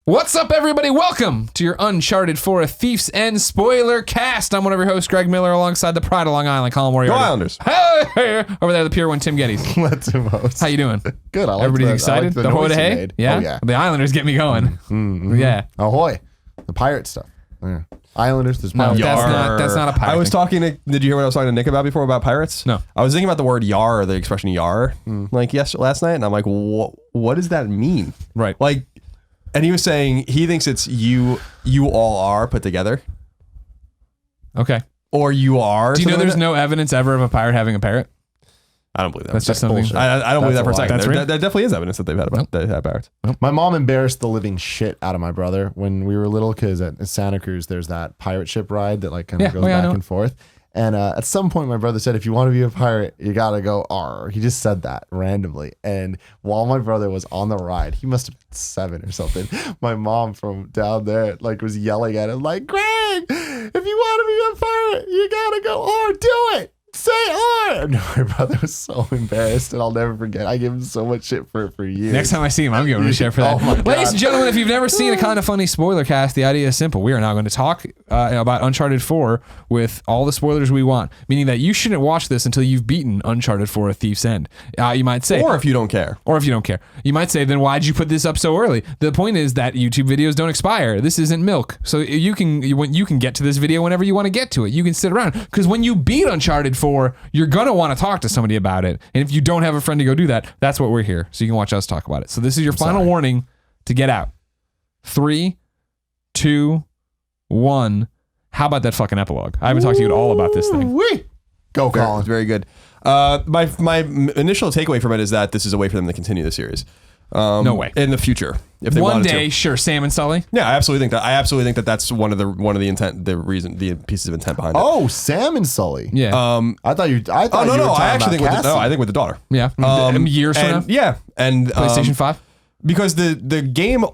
What's up, everybody? Welcome to your Uncharted 4 Thieves and Spoilercast. I'm one of your hosts, Greg Miller, alongside the Pride of Long Island, Colin Moriarty. Go Islanders. Hey! Over there, the Pure One, Tim Geddes. Let's do most. How you doing? Good. I like Everybody's that. excited? I like the noise you hey? made. Yeah? Oh, yeah. The Islanders get me going. Yeah. Ahoy. The pirate stuff. Yeah. Islanders, there's No, pirates. that's not a pirate. I was talking to, did you hear what I was talking to Nick about before about pirates? No. I was thinking about the word yar, the expression yar, last night, and I'm like, what does that mean? Right. Like, and he was saying he thinks it's you all are put together. Okay. Or you are. Do you know something there's like no evidence ever of a pirate having a parrot? I don't believe that. That's just something. bullshit. I don't believe that for a That's a second. lie. There, That's there definitely is evidence that they've had pirates. My mom embarrassed the living shit out of my brother when we were little because at Santa Cruz there's that pirate ship ride that like kind of goes back and forth. And at some point my brother said, if you want to be a pirate, you got to go R. He just said that randomly. And while my brother was on the ride, he must have been 7 or something. My mom from down there like was yelling at him like, Greg, if you want to be a pirate, you got to go R. Do it. Say R. And my brother was so embarrassed, and I'll never forget. I gave him so much shit for it for years. Next time I see him, I'm giving him a shit for that. Oh my God. Ladies and gentlemen, if you've never seen a kind of funny spoiler cast, the idea is simple. We are now going to talk about Uncharted 4 with all the spoilers we want, meaning that you shouldn't watch this until you've beaten Uncharted 4: A Thief's End. You might say, Or if you don't care. You might say, then why'd you put this up so early? The point is that YouTube videos don't expire. This isn't milk. So you can get to this video whenever you want to get to it. You can sit around, because when you beat Uncharted 4, you're going to want to talk to somebody about it. And if you don't have a friend to go do that, that's what we're here. So you can watch us talk about it. So this is your final warning to get out. 3, 2, 1. How about that fucking epilogue? I haven't talked to you at all about this thing. Go, Colin. Very good. My initial takeaway from it is that this is a way for them to continue the series. No way. In the future, if they One wanted day, to. sure, Sam and Sully. Yeah, I absolutely think that. I absolutely think that that's one of the intent, the pieces of intent behind it. Oh, Sam and Sully. Yeah. I thought you. I thought no, you were no. I talking actually think about I think with the daughter. Yeah. Years from now? And, yeah, and PlayStation 5? because the game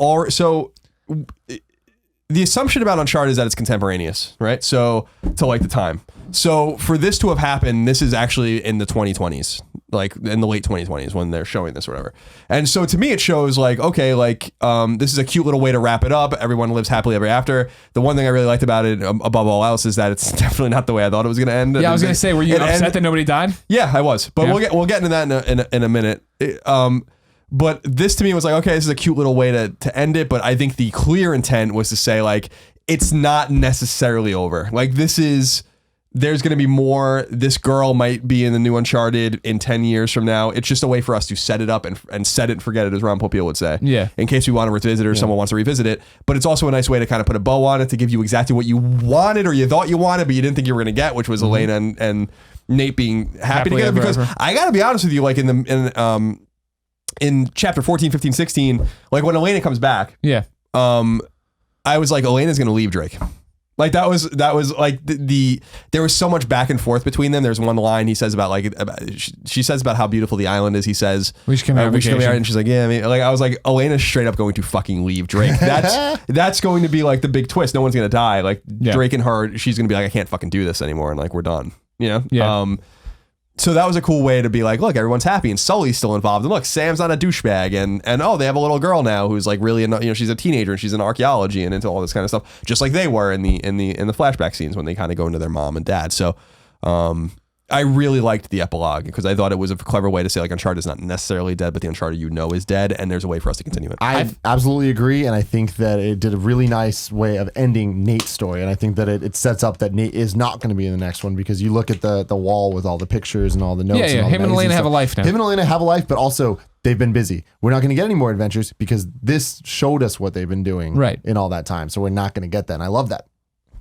the assumption about Uncharted is that it's contemporaneous, right? So to like the time. So for this to have happened, this is actually in the 2020s, like in the late 2020s when they're showing this or whatever. And so to me, it shows like, okay, like this is a cute little way to wrap it up. Everyone lives happily ever after. The one thing I really liked about it above all else is that it's definitely not the way I thought it was going to end. Yeah, I was going to say, were you upset that nobody died? Yeah, I was, but we'll get into that in a minute. But this to me was like, okay, this is a cute little way to end it. But I think the clear intent was to say like, it's not necessarily over. Like there's going to be more. This girl might be in the new Uncharted in 10 years from now. It's just a way for us to set it up and set it and forget it, as Ron Popeil would say. Yeah. In case we want to revisit it or someone wants to revisit it. But it's also a nice way to kind of put a bow on it, to give you exactly what you wanted or you thought you wanted, but you didn't think you were going to get, which was Elena and Nate being happy together. Because I got to be honest with you, like in chapter 14, 15, 16, like when Elena comes back, I was like, Elena's going to leave Drake. Like that was like there was so much back and forth between them. There's one line he says about she says about how beautiful the island is. He says, we should come here on vacation. And she's like, yeah, I mean, like I was like, Elena's straight up going to fucking leave Drake. That's going to be like the big twist. No one's going to die. Like Drake and her, she's going to be like, I can't fucking do this anymore. And like, we're done, you know? Yeah. So that was a cool way to be like, look, everyone's happy and Sully's still involved. And look, Sam's not a douchebag. And oh, they have a little girl now who's like really, she's a teenager and she's in archaeology and into all this kind of stuff, just like they were in the flashback scenes when they kind of go into their mom and dad. So I really liked the epilogue because I thought it was a clever way to say like Uncharted is not necessarily dead, but the Uncharted is dead, and there's a way for us to continue it. I absolutely agree, and I think that it did a really nice way of ending Nate's story, and I think that it sets up that Nate is not going to be in the next one, because you look at the wall with all the pictures and all the notes. Yeah, and all him and Elena have a life now. Him and Elena have a life, but also they've been busy. We're not going to get any more adventures because this showed us what they've been doing in all that time, so we're not going to get that, and I love that.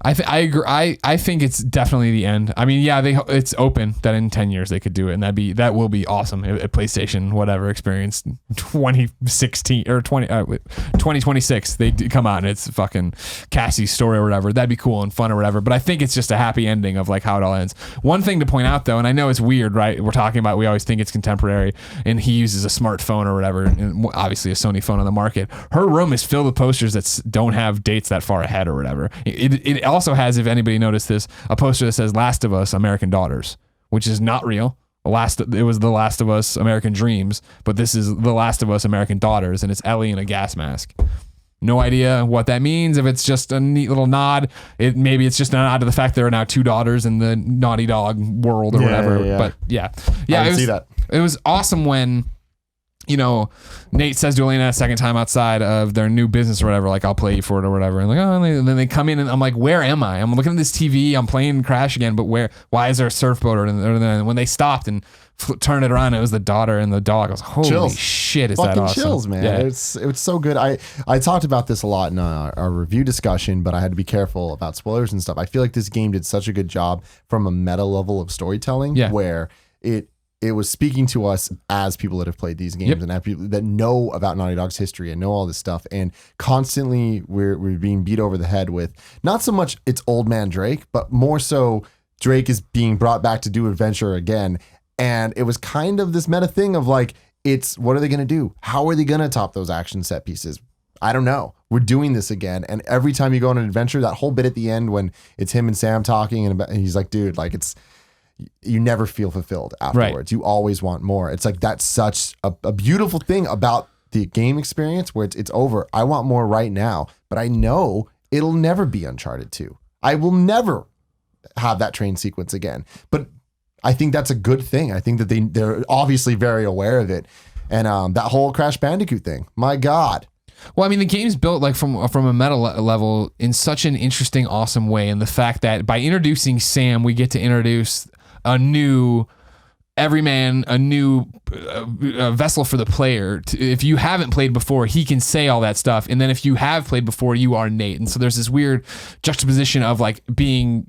I agree. I think it's definitely the end. I mean, yeah, it's open that in 10 years they could do it, and that will be awesome. At PlayStation whatever experience 2016 or 2026 they come out and it's fucking Cassie's story or whatever. That'd be cool and fun or whatever. But I think it's just a happy ending of like how it all ends. One thing to point out though, and I know it's weird, right? We're talking about, we always think it's contemporary, and he uses a smartphone or whatever, and obviously a Sony phone on the market. Her room is filled with posters that don't have dates that far ahead or whatever. It also has, if anybody noticed this, a poster that says Last of Us American Daughters, which is not real. It was The Last of Us American Dreams, but this is The Last of Us American Daughters, and it's Ellie in a gas mask. No idea what that means. If it's just a neat little nod, maybe it's just a nod to the fact there are now 2 daughters in the Naughty Dog world or whatever. But yeah, I see that. It was awesome when, you know, Nate says to Elena a second time outside of their new business or whatever, like, I'll play you for it or whatever. And like, and then they come in and I'm like, where am I? I'm looking at this TV. I'm playing Crash again, but why is there a surfboat? And when they stopped and turned it around, it was the daughter and the dog. I was like, holy shit, is that awesome? Chills, man. Yeah. It's so good. I talked about this a lot in our review discussion, but I had to be careful about spoilers and stuff. I feel like this game did such a good job from a meta level of storytelling where it was speaking to us as people that have played these games and have people that know about Naughty Dog's history and know all this stuff. And constantly we're being beat over the head with not so much it's old man Drake, but more so Drake is being brought back to do adventure again. And it was kind of this meta thing of like, what are they going to do? How are they going to top those action set pieces? I don't know. We're doing this again. And every time you go on an adventure, that whole bit at the end when it's him and Sam talking and he's like, dude, like you never feel fulfilled afterwards. Right. You always want more. It's like, that's such a beautiful thing about the game experience where it's over. I want more right now, but I know it'll never be Uncharted 2. I will never have that train sequence again. But I think that's a good thing. I think that they're obviously very aware of it. And that whole Crash Bandicoot thing, my God. Well, I mean, the game's built like from a meta level in such an interesting, awesome way. And the fact that by introducing Sam, we get to introduce a new everyman, a new vessel for the player. If you haven't played before, he can say all that stuff. And then if you have played before, you are Nate. And so there's this weird juxtaposition of like being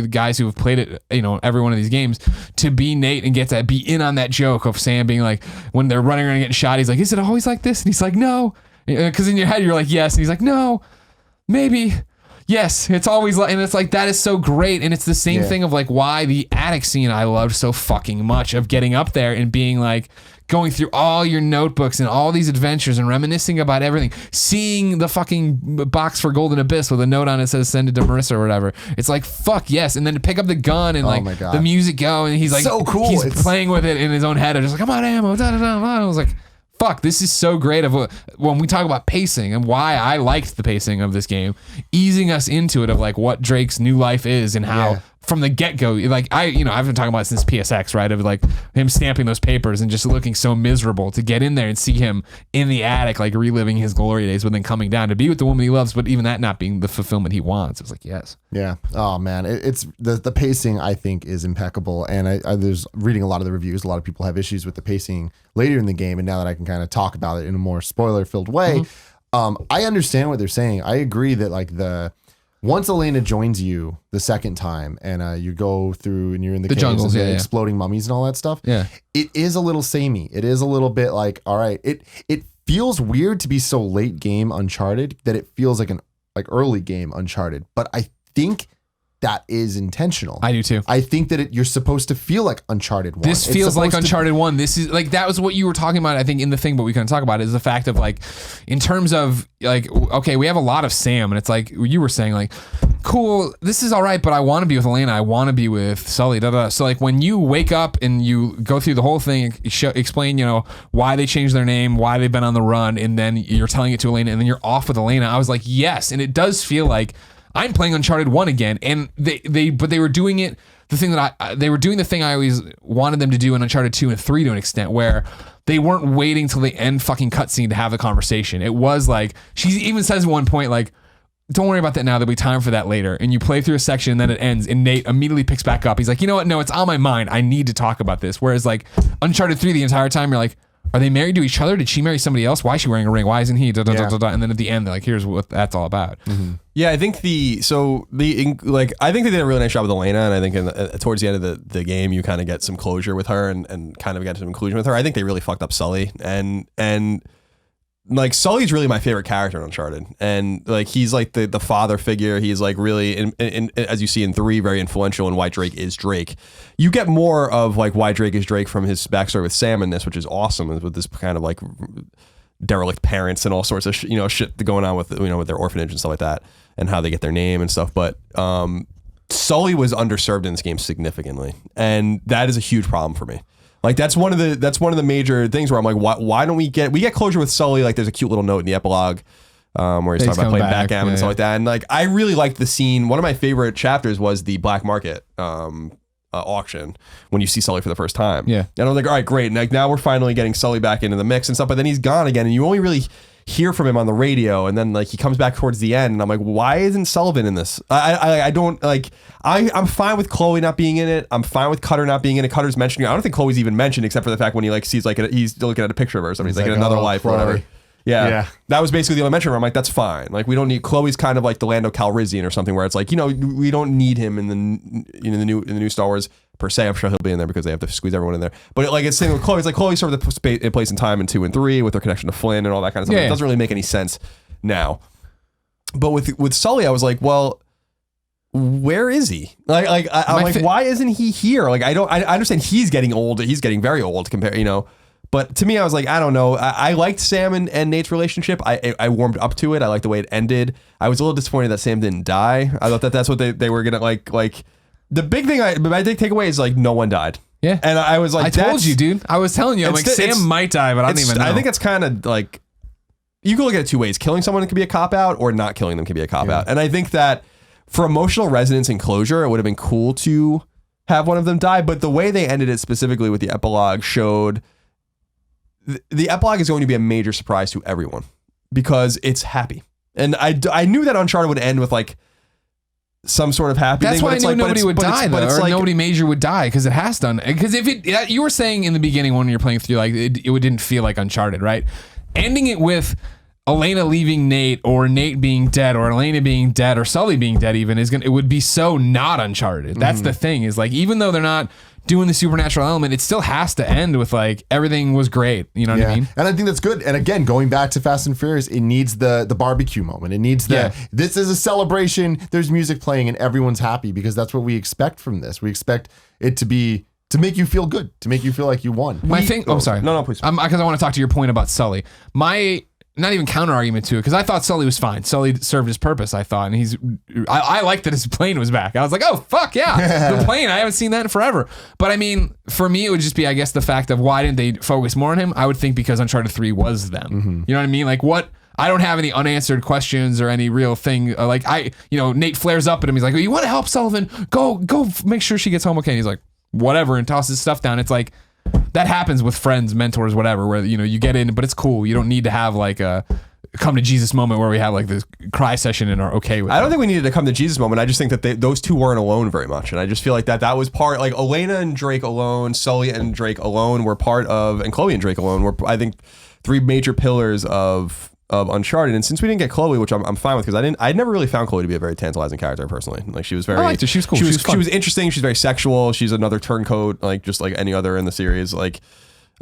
guys who have played it, you know, every one of these games, to be Nate and get to be in on that joke of Sam being like, when they're running around and getting shot, he's like, is it always like this? And he's like, no. Because in your head, you're like, yes. And he's like, no, maybe. Yes, it's always like, and it's like, that is so great. And it's the same thing of like why the attic scene I loved so fucking much, of getting up there and being like, going through all your notebooks and all these adventures and reminiscing about everything, seeing the fucking box for Golden Abyss with a note on it that says send it to Marissa or whatever. It's like, fuck yes. And then to pick up the gun and like the music go and he's like, so cool. He's playing with it in his own head. I'm just like, come on, ammo. Da, da, da, da. I was like, fuck, this is so great. When we talk about pacing and why I liked the pacing of this game, easing us into it of like what Drake's new life is and how from the get-go, like I've been talking about it since PSX, right? Of like him stamping those papers and just looking so miserable, to get in there and see him in the attic, like reliving his glory days, but then coming down to be with the woman he loves, but even that not being the fulfillment he wants. It was like, yes. Yeah. Oh man. It's the pacing I think is impeccable. And I there's reading a lot of the reviews. A lot of people have issues with the pacing later in the game. And now that I can kind of talk about it in a more spoiler filled way, I understand what they're saying. I agree that like once Elena joins you the second time and you go through and you're in the jungles, and exploding mummies and all that stuff, it is a little samey. It is a little bit like, all right, it feels weird to be so late game Uncharted that it feels like an early game Uncharted. But I think that is intentional. I do too. I think that you're supposed to feel like Uncharted 1. This feels like Uncharted 1. This is like, that was what you were talking about, I think, in the thing, but we couldn't talk about it, is the fact of like, in terms of like, okay, we have a lot of Sam, and it's like, you were saying like, cool, this is all right, but I want to be with Elena. I want to be with Sully. Da, da. So like when you wake up and you go through the whole thing, explain, why they changed their name, why they've been on the run, and then you're telling it to Elena, and then you're off with Elena. I was like, yes. And it does feel like I'm playing Uncharted 1 again, and they were doing it. They were doing the thing I always wanted them to do in Uncharted 2 and 3 to an extent, where they weren't waiting till the end fucking cutscene to have the conversation. It was like, she even says at one point, like, don't worry about that now. There'll be time for that later. And you play through a section and then it ends, and Nate immediately picks back up. He's like, you know what? No, it's on my mind. I need to talk about this. Whereas like Uncharted 3, the entire time you're like, are they married to each other? Did she marry somebody else? Why is she wearing a ring? Why isn't he? Da, da, da, da, da. And then at the end, they're like, here's what that's all about. Mm-hmm. Yeah, I think I think they did a really nice job with Elena, and I think towards the end of the game, you kind of get some closure with her and kind of get some inclusion with her. I think they really fucked up Sully, and like Sully's really my favorite character in Uncharted, and like he's like the father figure. He's like really, in as you see in 3, very influential in why Drake is Drake. You get more of like why Drake is Drake from his backstory with Sam in this, which is awesome, with this kind of like derelict parents and all sorts of shit going on with with their orphanage and stuff like that, and how they get their name and stuff. But Sully was underserved in this game significantly, and that is a huge problem for me. Like that's one of the major things where I'm like, why don't we get closure with Sully? Like there's a cute little note in the epilogue where he's talking about playing backgammon and stuff like that. And like, I really liked the scene. One of my favorite chapters was the black market auction when you see Sully for the first time. Yeah. And I was like, all right, great. And like, now we're finally getting Sully back into the mix and stuff, but then he's gone again, and you only really hear from him on the radio, and then like he comes back towards the end, and I'm like, why isn't Sullivan in this? I don't like. I'm fine with Chloe not being in it. I'm fine with Cutter not being in it. Cutter's mentioning. I don't think Chloe's even mentioned except for the fact when he like sees like he's looking at a picture of her or something. He's like in another life or whatever. Yeah. That was basically the only mention where I'm like, that's fine. Like, we don't need Chloe's kind of like the Lando Calrissian or something where it's like, you know, we don't need him in the new Star Wars per se. I'm sure he'll be in there because they have to squeeze everyone in there. But like, it's saying with Chloe, it's like Chloe sort of the place and time in 2 and 3 with her connection to Flynn and all that kind of stuff. It doesn't really make any sense now. But with Sully, I was like, well, where is he? I'm like, why isn't he here? Like, I understand he's getting old. He's getting very old compared, you know. But to me, I was like, I don't know. I liked Sam and Nate's relationship. I warmed up to it. I liked the way it ended. I was a little disappointed that Sam didn't die. I thought that's what they were gonna like. The big thing, my big takeaway is like no one died. Yeah, and I was like, I told you, dude. I was telling you, I'm like, Sam might die, but I don't even know. I think it's kind of like, you can look at it two ways. Killing someone can be a cop out, or not killing them can be a cop out. And I think that for emotional resonance and closure, it would have been cool to have one of them die. But the way they ended it specifically with the epilogue showed. The epilogue is going to be a major surprise to everyone because it's happy. And I knew that Uncharted would end with like some sort of happy thing. That's why I knew nobody would die though, or like, nobody major would die because it has done. Because if it, you were saying in the beginning when you're playing through, like it didn't feel like Uncharted, right? Ending it with Elena leaving Nate, or Nate being dead, or Elena being dead, or Sully being dead even it would be so not Uncharted. That's the thing, is like, even though they're not doing the supernatural element, it still has to end with like everything was great. You know what I mean? And I think that's good. And again, going back to Fast and Furious, it needs the barbecue moment. It needs this is a celebration. There's music playing and everyone's happy, because that's what we expect from this. We expect it to make you feel good, to make you feel like you won. Sorry. No, please. Because I want to talk to your point about Sully. My not even counter argument to it, because I thought Sully was fine. Sully served his purpose, I thought, and I liked that his plane was back. I was like, oh fuck yeah, the plane. I haven't seen that in forever. But I mean, for me, it would just be, I guess, the fact of why didn't they focus more on him? I would think because Uncharted 3 was them. You know what I mean? Like, what? I don't have any unanswered questions or any real thing. Like Nate flares up at him. He's like, oh, you want to help Sullivan? Go make sure she gets home okay. And he's like, whatever, and tosses stuff down. It's like, that happens with friends, mentors, whatever, where, you get in, but it's cool. You don't need to have like a come to Jesus moment where we have like this cry session and are okay with it. I don't think we needed to come to Jesus moment. I just think that those two weren't alone very much. And I just feel like that was part, like Elena and Drake alone, Sully and Drake alone were part of, and Chloe and Drake alone were, I think, 3 major pillars of Uncharted. And since we didn't get Chloe, which I'm fine with, because I never really found Chloe to be a very tantalizing character personally. Like, she was very, I liked her. She was cool. She was interesting. She's very sexual. She's another turncoat, like just like any other in the series. Like,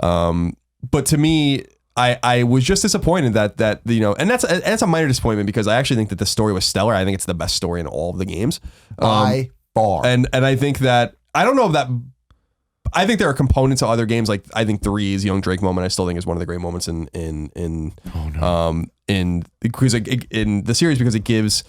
but to me, I was just disappointed that and that's a minor disappointment, because I actually think that the story was stellar. I think it's the best story in all of the games by far. And I think that, I don't know if that. I think there are components of other games, like I think 3's Young Drake moment, I still think is one of the great moments in the series, because it gives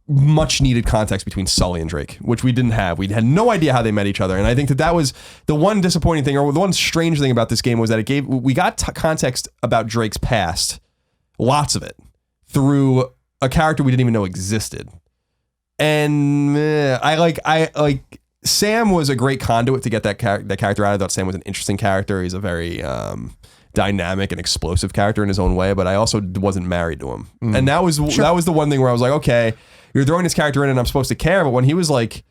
much needed context between Sully and Drake, which we didn't have. We had no idea how they met each other, and I think that was the one disappointing thing, or the one strange thing about this game, was that we got context about Drake's past, lots of it, through a character we didn't even know existed, and I like. Sam was a great conduit to get that character out. I thought Sam was an interesting character. He's a very dynamic and explosive character in his own way, but I also wasn't married to him. And that was the one thing where I was like, okay, you're throwing this character in and I'm supposed to care, but when he looked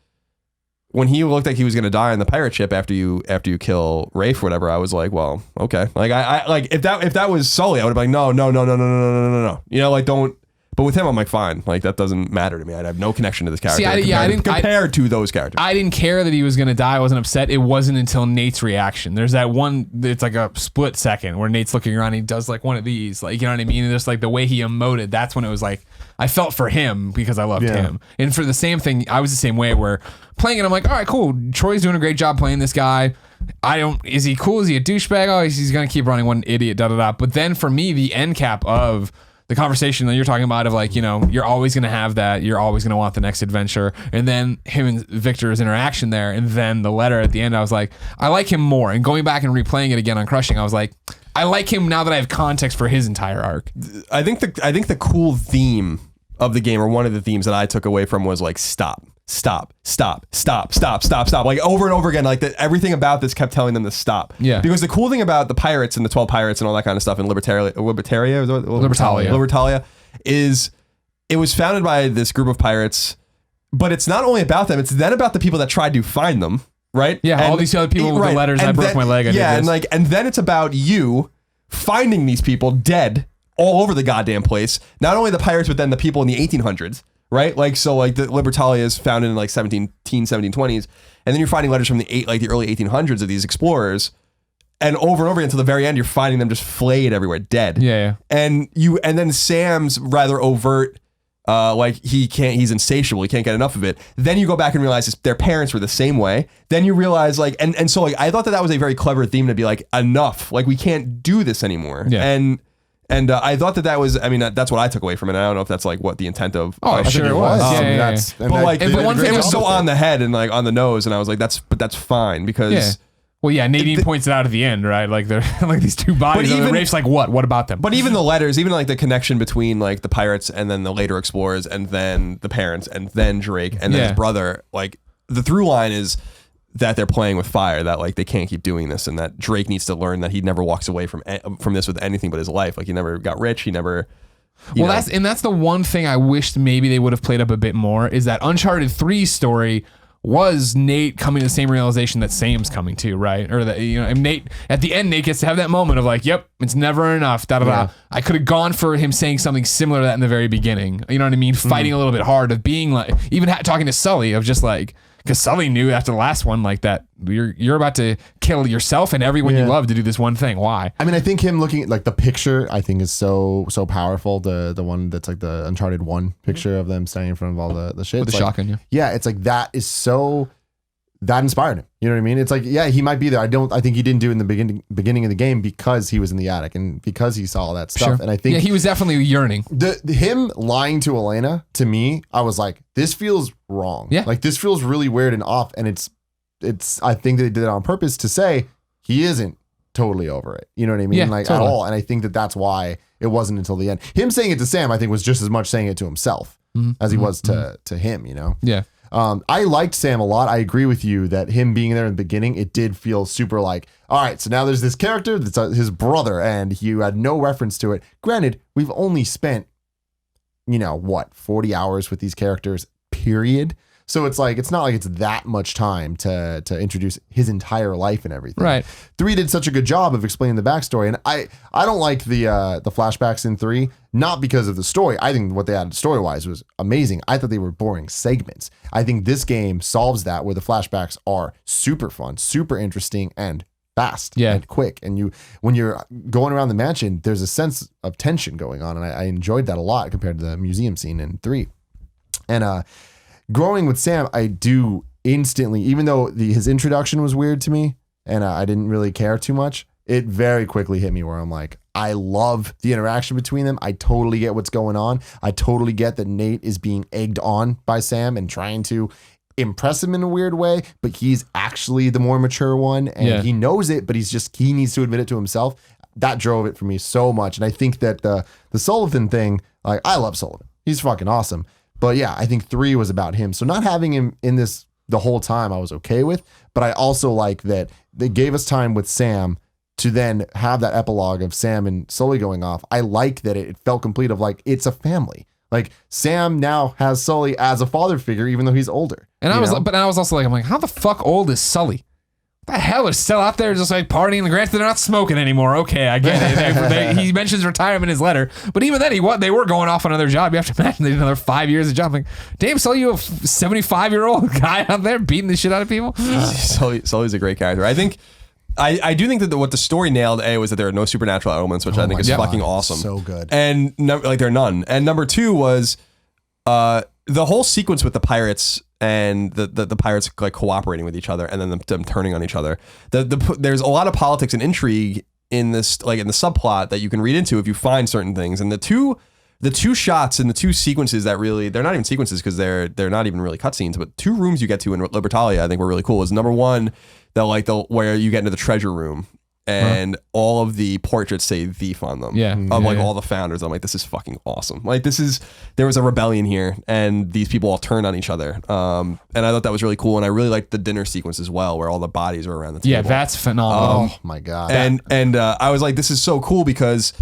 like he was going to die on the pirate ship after you kill Rafe or whatever, I was like, well, okay. Like I like if that was Sully, I would have been like, no. Like, don't. But with him, I'm like, fine. Like, that doesn't matter to me. I have no connection to this character. Compared to those characters. I didn't care that he was going to die. I wasn't upset. It wasn't until Nate's reaction. There's that one, it's like a split second where Nate's looking around and he does like one of these. Like, you know what I mean? And just like the way he emoted, that's when it was like, I felt for him because I loved him. And for the same thing, I was the same way, where playing it, I'm like, all right, cool. Troy's doing a great job playing this guy. Is he cool? Is he a douchebag? Oh, he's going to keep running, one idiot, da-da-da. But then for me, the end cap of the conversation that you're talking about of like, you're always going to have that. You're always going to want the next adventure. And then him and Victor's interaction there. And then the letter at the end, I was like, I like him more. And going back and replaying it again on Crushing, I was like, I like him now that I have context for his entire arc. I think the cool theme of the game, or one of the themes that I took away from, was like stop. Like over and over again, like that everything about this kept telling them to stop. Yeah. Because the cool thing about the pirates and the 12 pirates and all that kind of stuff in Libertalia is it was founded by this group of pirates, but it's not only about them, it's then about the people that tried to find them, right? Yeah, all these other people with the letters, and I broke my leg. And then it's about you finding these people dead all over the goddamn place. Not only the pirates, but then the people in the 1800s. Right, like so, like the Libertalia is founded in like 1720s, and then you're finding letters from the early 1800s of these explorers, and over and over again until the very end, you're finding them just flayed everywhere, dead. Yeah. And then Sam's rather overt, like he's insatiable, he can't get enough of it. Then you go back and realize their parents were the same way. Then you realize like, and so like I thought that was a very clever theme to be like, enough, like we can't do this anymore. Yeah. And I thought that was, I mean, that's what I took away from it. I don't know if that's like what the intent of. Oh, sure it was. But like, it was so on the head and like on the nose, and I was like, that's fine because. Yeah. Well, yeah, Nadine points it out at the end, right? Like they're like these two bodies. And Rafe's like, what? What about them? But even the letters, even like the connection between like the pirates and then the later explorers and then the parents and then Drake and then his brother, like the through line is that they're playing with fire, that like they can't keep doing this, and that Drake needs to learn that he never walks away from this with anything but his life. Like he never got rich, he never. That's the one thing I wished maybe they would have played up a bit more, is that Uncharted 3's story was Nate coming to the same realization that Sam's coming to, right? Or that, and Nate at the end, Nate gets to have that moment of like, yep, it's never enough. I could have gone for him saying something similar to that in the very beginning. You know what I mean? Fighting a little bit hard, of being like, even talking to Sully, of just like. Because Sully knew after the last one, like that you're about to kill yourself and everyone you love to do this one thing. Why? I mean, I think him looking at like the picture, I think is so powerful. The one that's like the Uncharted 1 picture of them standing in front of all the shit. With the shotgun, yeah. Yeah, it's like that is so. That inspired him. You know what I mean? It's like, yeah, he might be there. I think he didn't do it in the beginning of the game because he was in the attic and because he saw all that stuff. Sure. And I think he was definitely yearning. Him lying to Elena, to me, I was like, this feels wrong. Yeah. Like this feels really weird and off. And it's I think that they did it on purpose to say he isn't totally over it. You know what I mean? Yeah, like totally. at all. And I think that's why it wasn't until the end. Him saying it to Sam, I think, was just as much saying it to himself as he was to him, you know? Yeah. I liked Sam a lot. I agree with you that him being there in the beginning, it did feel super like, all right, so now there's this character that's his brother and you had no reference to it. Granted, we've only spent, 40 hours with these characters, period. So it's like, it's not like it's that much time to introduce his entire life and everything. Right. 3 did such a good job of explaining the backstory. And I don't like the flashbacks in 3, not because of the story. I think what they added story-wise was amazing. I thought they were boring segments. I think this game solves that, where the flashbacks are super fun, super interesting, and fast and quick. And when you're going around the mansion, there's a sense of tension going on. And I enjoyed that a lot compared to the museum scene in 3. And growing with Sam, I do instantly, even though his introduction was weird to me and I didn't really care too much, it very quickly hit me where I'm like, I love the interaction between them. I totally get what's going on. I totally get that Nate is being egged on by Sam and trying to impress him in a weird way, but he's actually the more mature one and he knows it, but he needs to admit it to himself. That drove it for me so much. And I think that the Sullivan thing, like, I love Sullivan. He's fucking awesome. But yeah, I think 3 was about him. So not having him in this the whole time I was okay with, but I also like that they gave us time with Sam to then have that epilogue of Sam and Sully going off. I like that it felt complete, of like, it's a family. Like Sam now has Sully as a father figure, even though he's older. And I was also like, I'm like, how the fuck old is Sully? What the hell, is still out there just like partying? Granted, they're not smoking anymore. Okay, I get it. He mentions retirement in his letter, but even then, they were going off on another job. You have to imagine they did another 5 years of job. Like, damn, Sully, you a 75-year-old guy out there beating the shit out of people. Sully's a great character. I think. I do think that what the story nailed, was that there are no supernatural elements, which I think is fucking awesome. So good. And there are none. And number 2 was the whole sequence with the pirates and the pirates like cooperating with each other and then them turning on each other. There's a lot of politics and intrigue in this, like in the subplot, that you can read into if you find certain things. And the two shots and the 2 sequences that really, they're not even sequences because they're not even really cutscenes, but 2 rooms you get to in Libertalia I think were really cool. Is number 1, where you get into the treasure room and all of the portraits say thief on them. Yeah. Of like all the founders. I'm like, this is fucking awesome. Like there was a rebellion here and these people all turned on each other. And I thought that was really cool. And I really liked the dinner sequence as well, where all the bodies were around the table. Yeah, that's phenomenal. Oh my God. And I was like, this is so cool because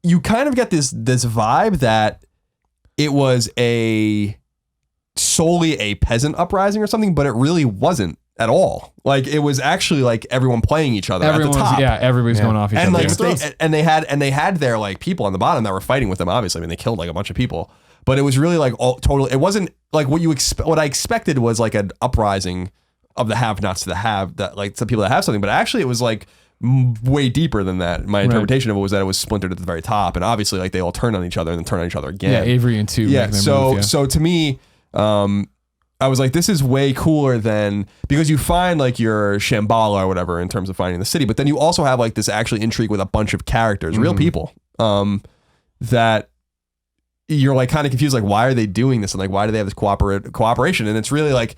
you kind of get this vibe that it was solely a peasant uprising or something, but it really wasn't at all. Like it was actually like everyone playing each other at the top. Yeah, everybody's going off each and other. like they had their like people on the bottom that were fighting with them. Obviously, I mean they killed like a bunch of people, but it was really like all total. It wasn't like what I expected was like an uprising of the have-nots to the have, that like some people that have something, but actually it was like way deeper than that. My interpretation of it was that it was splintered at the very top, and obviously like they all turned on each other and then turned on each other again. Yeah, Avery and 2. Yeah, so to me, I was like, this is way cooler than, because you find like your Shambhala or whatever in terms of finding the city, but then you also have like this actually intrigue with a bunch of characters, real people, that you're like kind of confused, like why are they doing this and like why do they have this cooperation? And it's really like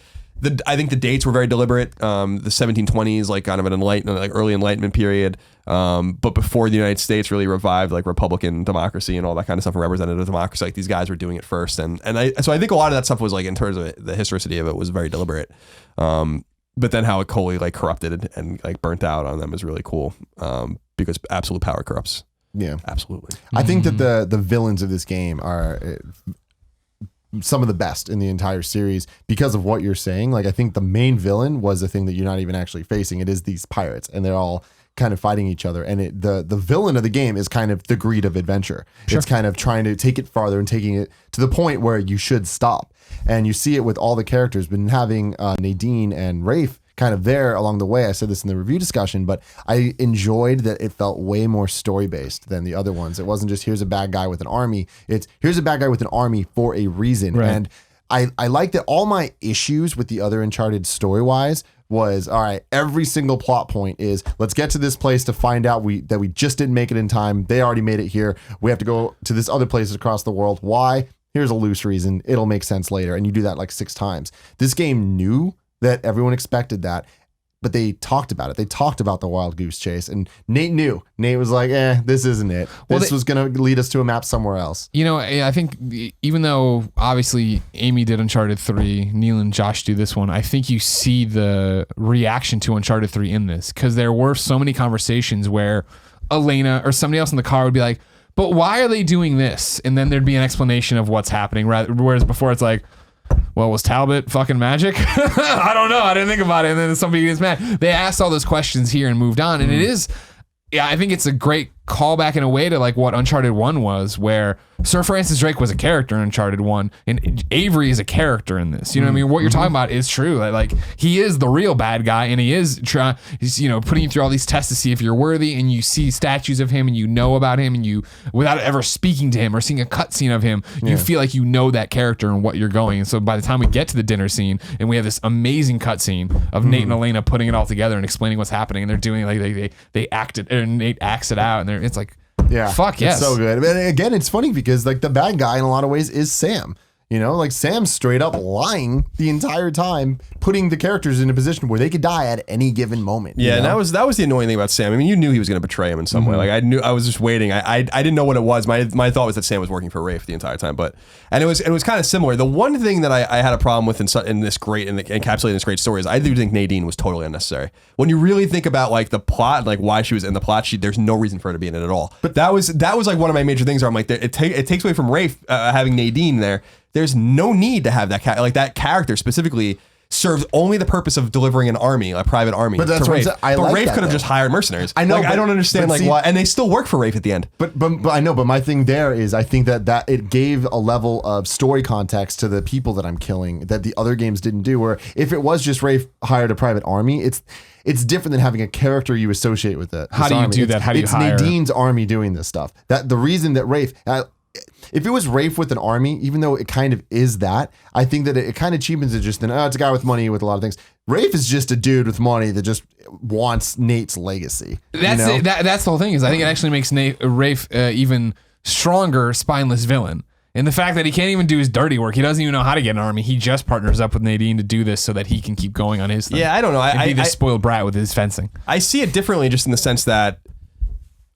I think the dates were very deliberate. The 1720s, like kind of an enlightenment, like early Enlightenment period, but before the United States really revived like Republican democracy and all that kind of stuff, and representative democracy. Like these guys were doing it first, so I think a lot of that stuff was like in terms of the historicity of it was very deliberate. But then how it totally like corrupted and like burnt out on them is really cool, because absolute power corrupts. Yeah, absolutely. I think that the villains of this game are some of the best in the entire series because of what you're saying. Like, I think the main villain was the thing that you're not even actually facing. It is these pirates, and they're all kind of fighting each other. And the villain of the game is kind of the greed of adventure. Sure. It's kind of trying to take it farther and taking it to the point where you should stop. And you see it with all the characters, but having Nadine and Rafe kind of there along the way. I said this in the review discussion, but I enjoyed that it felt way more story based than the other ones. It wasn't just here's a bad guy with an army. It's here's a bad guy with an army for a reason. Right. And I like that all my issues with the other Uncharted story wise was, all right, every single plot point is let's get to this place to find out that we just didn't make it in time. They already made it here. We have to go to this other place across the world. Why? Here's a loose reason. It'll make sense later. And you do that like 6 times. This game knew that everyone expected that, but they talked about it. They talked about the wild goose chase, and Nate knew. Nate was like, this isn't it. This was going to lead us to a map somewhere else. You know, I think even though obviously Amy did Uncharted 3, Neil and Josh do this one, I think you see the reaction to Uncharted 3 in this, because there were so many conversations where Elena or somebody else in the car would be like, but why are they doing this? And then there'd be an explanation of what's happening, whereas before it's like, well, was Talbot fucking magic? I don't know. I didn't think about it. And then somebody gets mad. They asked all those questions here and moved on. And it is, I think it's a great callback in a way to like what Uncharted 1 was, where Sir Francis Drake was a character in Uncharted 1 and Avery is a character in this. You know what I mean? What you're talking about is true. Like he is the real bad guy, and he is he's putting you through all these tests to see if you're worthy, and you see statues of him and you know about him, and you, without ever speaking to him or seeing a cutscene of him, you feel like you know that character and what you're going. And so by the time we get to the dinner scene and we have this amazing cutscene of Nate and Elena putting it all together and explaining what's happening, and they're doing like they act it, and Nate acts it out, and it's like, fuck yes. It's so good. And again, it's funny because like the bad guy in a lot of ways is Sam. You know, like Sam's straight up lying the entire time, putting the characters in a position where they could die at any given moment. Yeah, and that was the annoying thing about Sam. I mean, you knew he was going to betray him in some way. Like I was just waiting. I didn't know what it was. My thought was that Sam was working for Rafe the entire time, and it was kind of similar. The one thing that I had a problem with in this great and encapsulating this great story is I do think Nadine was totally unnecessary. When you really think about like the plot, like why she was in the plot, there's no reason for her to be in it at all. But that was like one of my major things where I'm like, it takes away from Rafe having Nadine there. There's no need to have that that character specifically serves only the purpose of delivering an army, a private army. But that's what Rafe could have just hired mercenaries. I know. Like, I don't understand why, and they still work for Rafe at the end. But I know. But my thing there is, I think that it gave a level of story context to the people that I'm killing that the other games didn't do. Where if it was just Rafe hired a private army, it's different than having a character you associate with it. How do you do that? How do you hire? It's Nadine's army doing this stuff. That the reason that Rafe. If it was Rafe with an army, even though it kind of is that, I think that it kind of cheapens it just then, it's a guy with money with a lot of things. Rafe is just a dude with money that just wants Nate's legacy. That's it. That's the whole thing is I think it actually makes Rafe even stronger, spineless villain. And the fact that he can't even do his dirty work, he doesn't even know how to get an army. He just partners up with Nadine to do this so that he can keep going on his thing. Yeah, I don't know. And be this spoiled brat with his fencing. I see it differently, just in the sense that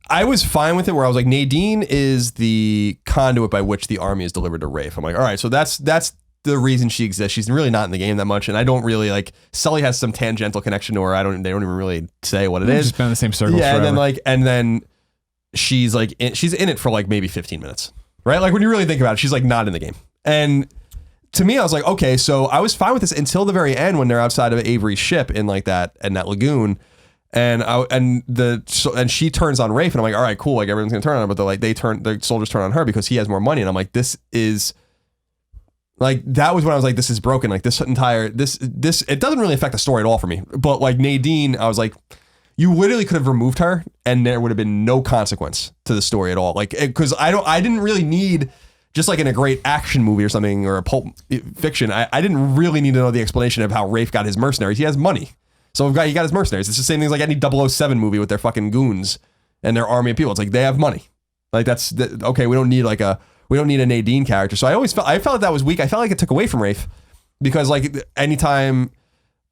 I was fine with it, where I was like, Nadine is the conduit by which the army is delivered to Rafe. I'm like, all right, so that's the reason she exists. She's really not in the game that much, and I don't really like. Sully has some tangential connection to her. They don't even really say what it is. Just been in the same circles. Yeah, forever. and then she's like, she's in it for like maybe 15 minutes, right? Like when you really think about it, she's like not in the game. And to me, I was like, okay, so I was fine with this until the very end when they're outside of Avery's ship in like that lagoon. And she turns on Rafe, and I'm like, all right, cool, like everyone's gonna turn on her, but the soldiers turn on her because he has more money, and I'm like, this is like, that was when I was like, this is broken. Like this it doesn't really affect the story at all for me. But like Nadine, I was like, you literally could have removed her, and there would have been no consequence to the story at all. Like, because I didn't really need, just like in a great action movie or something, or a pulp fiction, I didn't really need to know the explanation of how Rafe got his mercenaries. He has money. So he got his mercenaries. It's the same thing as like any 007 movie with their fucking goons and their army of people. It's like they have money. Like okay. We don't need a Nadine character. So I felt that was weak. I felt like it took away from Rafe, because like anytime,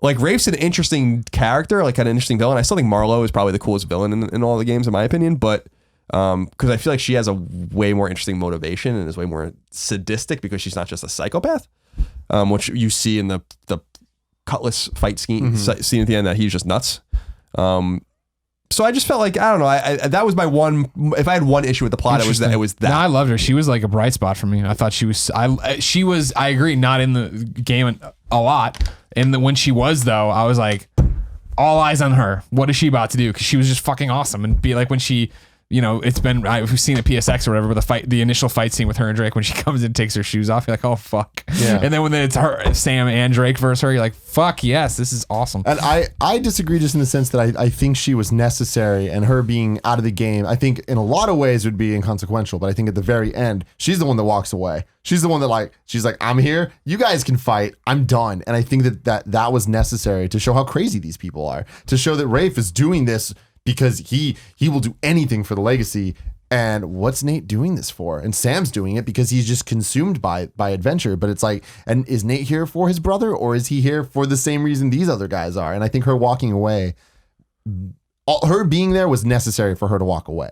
like Rafe's an interesting character, like an interesting villain. I still think Marlowe is probably the coolest villain in all the games in my opinion. But because I feel like she has a way more interesting motivation and is way more sadistic because she's not just a psychopath, which you see in the Cutlass fight scene at the end, that he's just nuts. So I just felt like, I don't know, that was my one, if I had one issue with the plot, it was that. No, I loved her. She was like a bright spot for me. I thought she was, I agree, not in the game a lot. And when she was though, I was like, all eyes on her. What is she about to do? Because she was just fucking awesome. And be like when she, it's been, we've seen at PSX or whatever, but the initial fight scene with her and Drake, when she comes in and takes her shoes off, you're like, oh fuck. Yeah. And then when it's her, Sam and Drake versus her, you're like, fuck yes, this is awesome. And I disagree, just in the sense that I think she was necessary, and her being out of the game, I think in a lot of ways would be inconsequential, but I think at the very end, she's the one that walks away. She's the one that she's like, I'm here, you guys can fight, I'm done. And I think that was necessary to show how crazy these people are, to show that Rafe is doing this because he will do anything for the legacy. And what's Nate doing this for? And Sam's doing it because he's just consumed by adventure. But it's like, and is Nate here for his brother, or is he here for the same reason these other guys are? And I think her walking away, her being there was necessary for her to walk away,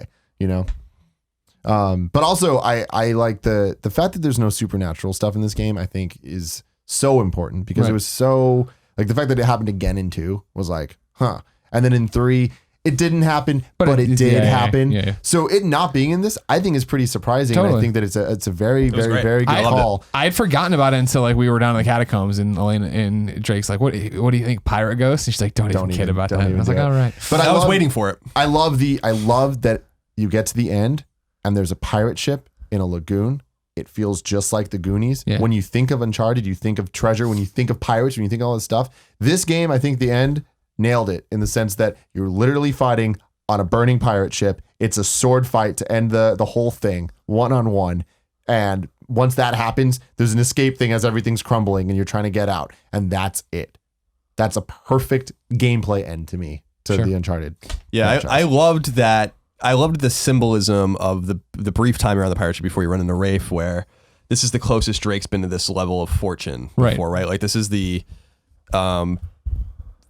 But also I like the fact that there's no supernatural stuff in this game, I think is so important, because it was so, like, the fact that it happened again in 2 was like, huh. And then in 3, it didn't happen, but it did happen. Yeah. So it not being in this, I think, is pretty surprising. Totally. And I think that it's a very, very, very good call. I had forgotten about it until like we were down in the catacombs, and Elena and Drake's like, "What do you think, pirate ghost?" And she's like, "Don't even kid about that." And I was like, "All right," but I was waiting for it. I love that you get to the end and there's a pirate ship in a lagoon. It feels just like the Goonies. Yeah. When you think of Uncharted, you think of treasure. When you think of pirates, when you think of all this stuff, this game, I think the end nailed it, in the sense that you're literally fighting on a burning pirate ship. It's a sword fight to end the whole thing, one-on-one. And once that happens, there's an escape thing as everything's crumbling and you're trying to get out. And that's it. That's a perfect gameplay end to me, to the Uncharted. Yeah, I loved that. I loved the symbolism of the brief time you're on the pirate ship before you run into Rafe, where this is the closest Drake's been to this level of fortune before, right? Like, this is the...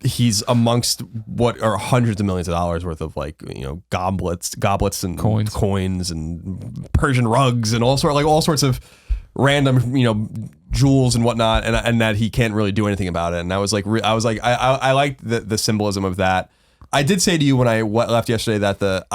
he's amongst what are hundreds of millions of dollars worth of, like, goblets and coins and Persian rugs and all sorts of random, jewels and whatnot, and that he can't really do anything about it. And I liked the symbolism of that. I did say to you when I left yesterday that the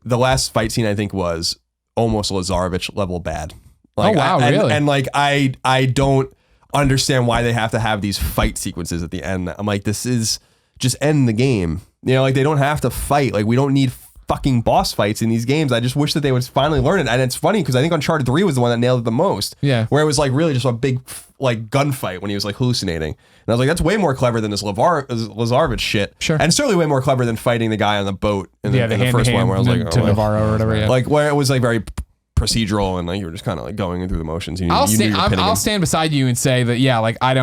last fight scene, I think, was almost Lazarevich level bad. Like, oh wow, really? And like I don't understand why they have to have these fight sequences at the end. I'm like, this is just end the game. Like, they don't have to fight. Like, we don't need fucking boss fights in these games. I just wish that they would finally learn it. And it's funny because I think Uncharted 3 was the one that nailed it the most. Yeah. Where it was like really just a big like gunfight when he was like hallucinating. And I was like, that's way more clever than this Lazarevich shit. Sure. And certainly way more clever than fighting the guy on the boat in the first one, where I was like, to Navarro or whatever. Yeah. Like, where it was like very procedural and like you were just kind of like going through the motions. I'll stand beside you and say that, yeah, like they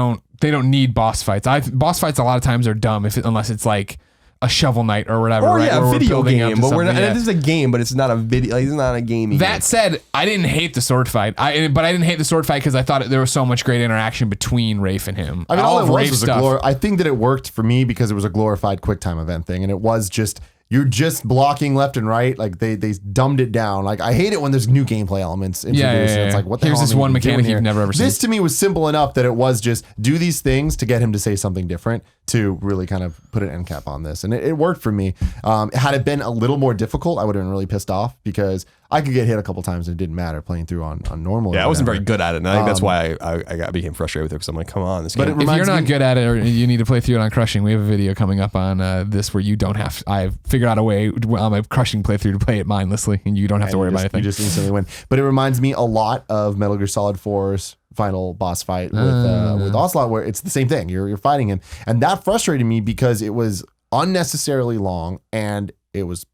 don't need boss fights. Boss fights a lot of times are dumb unless it's like a Shovel Knight or whatever. Or right? yeah, Where a we're video building up game, to but we're not. something, yeah. This is a game, but it's not a video. Like, it's not a gaming. That said, I didn't hate the sword fight. But I didn't hate the sword fight because I thought there was so much great interaction between Rafe and him. I mean, all it was stuff. I think that it worked for me because it was a glorified QuickTime event thing, and it was just you're just blocking left and right. Like they dumbed it down. Like I hate it when there's new gameplay elements introduced. And it's like, what the Here's hell? this one mechanic you've never ever seen. This to me was simple enough that it was just do these things to get him to say something different to really kind of put an end cap on this, and it worked for me. Had it been a little more difficult, I would have been really pissed off because I could get hit a couple times and it didn't matter playing through on normal. Yeah, I wasn't very good at it, and I think that's why I became frustrated with it because I'm like, come on, this game. But if you're not good at it or you need to play through it on Crushing, we have a video coming up on this where you don't have. I've figured out a way on my Crushing playthrough to play it mindlessly, and you don't have to worry about anything. You just instantly win. But it reminds me a lot of Metal Gear Solid 4's final boss fight with Ocelot, where it's the same thing. You're fighting him, and that frustrated me because it was unnecessarily long and it was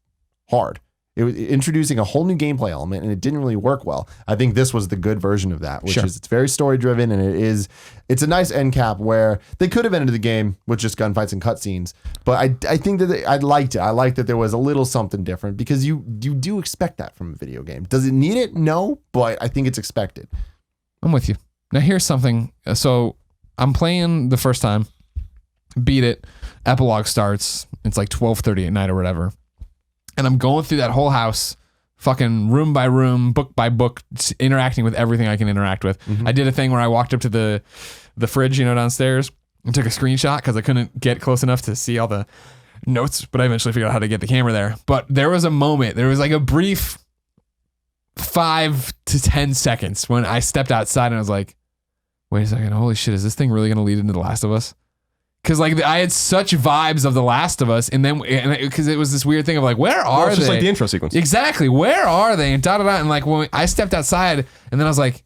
hard. It was introducing a whole new gameplay element, and it didn't really work well. I think this was the good version of that, which is it's very story driven, and it's a nice end cap where they could have ended the game with just gunfights and cutscenes. But I think that I liked it. I liked that there was a little something different because you do expect that from a video game. Does it need it? No, but I think it's expected. I'm with you. Now here's something. So I'm playing the first time, beat it. Epilogue starts. It's like 12:30 at night or whatever. And I'm going through that whole house, fucking room by room, book by book, interacting with everything I can interact with. Mm-hmm. I did a thing where I walked up to the fridge, downstairs and took a screenshot because I couldn't get close enough to see all the notes, but I eventually figured out how to get the camera there. But there was a moment, there was like a brief 5 to 10 seconds when I stepped outside and I was like, wait a second, holy shit, is this thing really going to lead into The Last of Us? Because like I had such vibes of The Last of Us, and then because it was this weird thing of like, where are they? It's just like the intro sequence. Exactly, where are they? And and like when I stepped outside, and then I was like,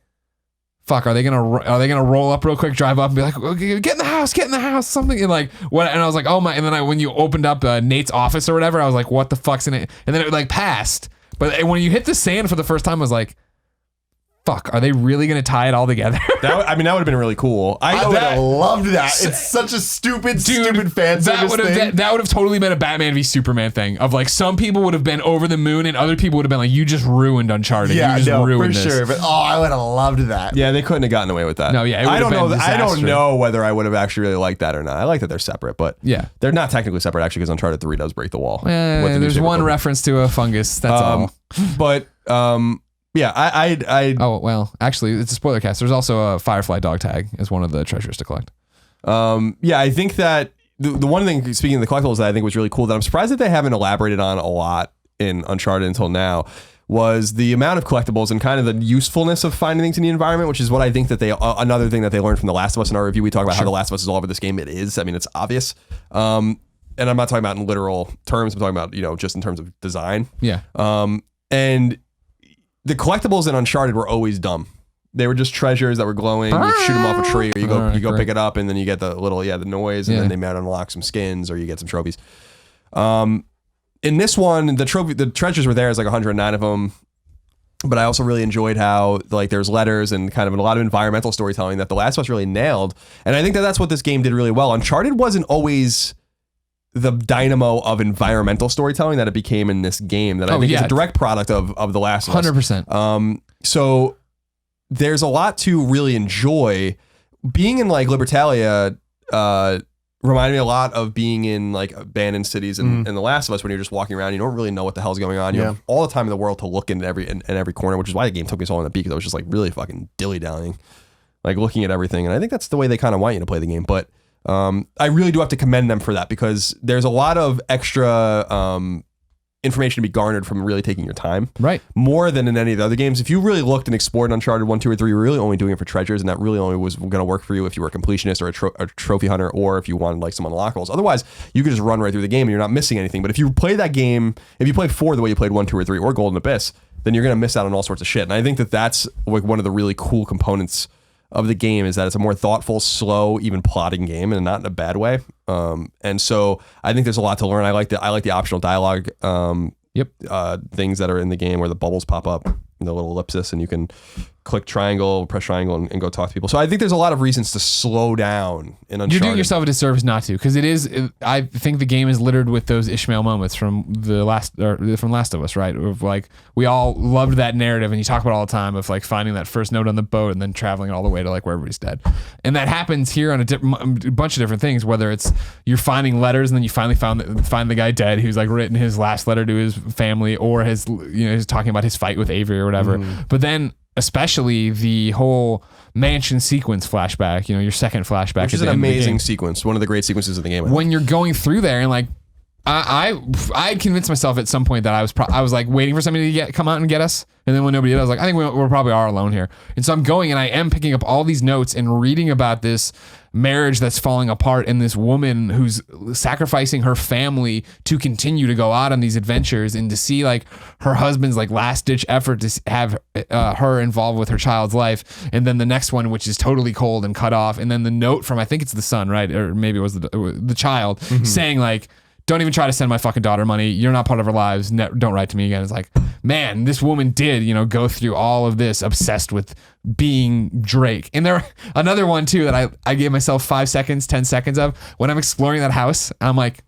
fuck, are they gonna roll up real quick, drive up, and be like, okay, get in the house, something, and like what? And I was like, oh my! And then when you opened up Nate's office or whatever, I was like, what the fuck's in it? And then it like passed, but when you hit the sand for the first time, I was like, fuck, are they really going to tie it all together? That would have been really cool. I would have loved that. It's such a stupid fan service thing. That would have totally been a Batman v Superman thing of like some people would have been over the moon and other people would have been like, you just ruined Uncharted. Yeah, you just ruined for this. sure. But I would have loved that. Yeah, they couldn't have gotten away with that. No, yeah, I don't know. I don't know whether I would have actually really liked that or not. I like that they're separate, but yeah, they're not technically separate actually because Uncharted 3 does break the wall. There's one reference to a fungus. That's all. But yeah, I oh well, actually, it's a spoiler cast. There's also a Firefly dog tag as one of the treasures to collect. Yeah, I think that the one thing, speaking of the collectibles, that I think was really cool that I'm surprised that they haven't elaborated on a lot in Uncharted until now was the amount of collectibles and kind of the usefulness of finding things in the environment, which is what I think that another thing that they learned from The Last of Us in our review. We talk about how The Last of Us is all over this game. It is. I mean, it's obvious. And I'm not talking about in literal terms. I'm talking about, just in terms of design. Yeah. And the collectibles in Uncharted were always dumb. They were just treasures that were glowing. You shoot them off a tree, or you go pick it up, and then you get the little the noise, and then they might unlock some skins, or you get some trophies. In this one, the treasures were there. It's like 109 of them. But I also really enjoyed how like there's letters and kind of a lot of environmental storytelling that The Last of Us really nailed. And I think that that's what this game did really well. Uncharted wasn't always the dynamo of environmental storytelling that it became in this game that I think is a direct product of The Last of Us. 100%. So there's a lot to really enjoy. Being in like Libertalia reminded me a lot of being in like abandoned cities in The Last of Us when you're just walking around. You don't really know what the hell's going on. You have all the time in the world to look in every corner, which is why the game took me so long to beat, because I was just like really fucking dilly-dallying, like looking at everything. And I think that's the way they kind of want you to play the game. But I really do have to commend them for that, because there's a lot of extra information to be garnered from really taking your time. Right. More than in any of the other games. If you really looked and explored Uncharted 1, 2, or 3, you're really only doing it for treasures, and that really only was going to work for you if you were a completionist or a trophy hunter, or if you wanted like some unlockables. Otherwise, you could just run right through the game and you're not missing anything. But if you play that game, if you play 4 the way you played 1, 2, or 3, or Golden Abyss, then you're going to miss out on all sorts of shit. And I think that that's like one of the really cool components of the game, is that it's a more thoughtful, slow, even plotting game, and not in a bad way. And so I think there's a lot to learn. I like the optional dialogue things that are in the game where the bubbles pop up in the little ellipsis, and you can click triangle, press triangle, and go talk to people. So I think there's a lot of reasons to slow down in Uncharted. You're doing yourself a disservice not to, because I think the game is littered with those Ishmael moments from Last of Us, right? Of like, we all loved that narrative, and you talk about it all the time of like finding that first note on the boat and then traveling all the way to like where everybody's dead. And that happens here on a bunch of different things, whether it's you're finding letters and then you finally find the guy dead who's like written his last letter to his family, or he's talking about his fight with Avery or whatever. But then especially the whole mansion sequence flashback, your second flashback, which is an amazing sequence, one of the great sequences of the game. When you're going through there and like, I convinced myself at some point that I was like waiting for somebody to come out and get us, and then when nobody did, I was like, I think we're probably are alone here. And so I'm going and I am picking up all these notes and reading about this marriage that's falling apart and this woman who's sacrificing her family to continue to go out on these adventures, and to see like her husband's like last ditch effort to have her involved with her child's life, and then the next one which is totally cold and cut off, and then the note from, I think it's the son, right, or maybe it was the child, saying like, don't even try to send my fucking daughter money. You're not part of her lives. Don't write to me again. It's like, man, this woman did, go through all of this, obsessed with being Drake. And there, another one too that I gave myself 5 seconds, 10 seconds of, when I'm exploring that house, I'm like,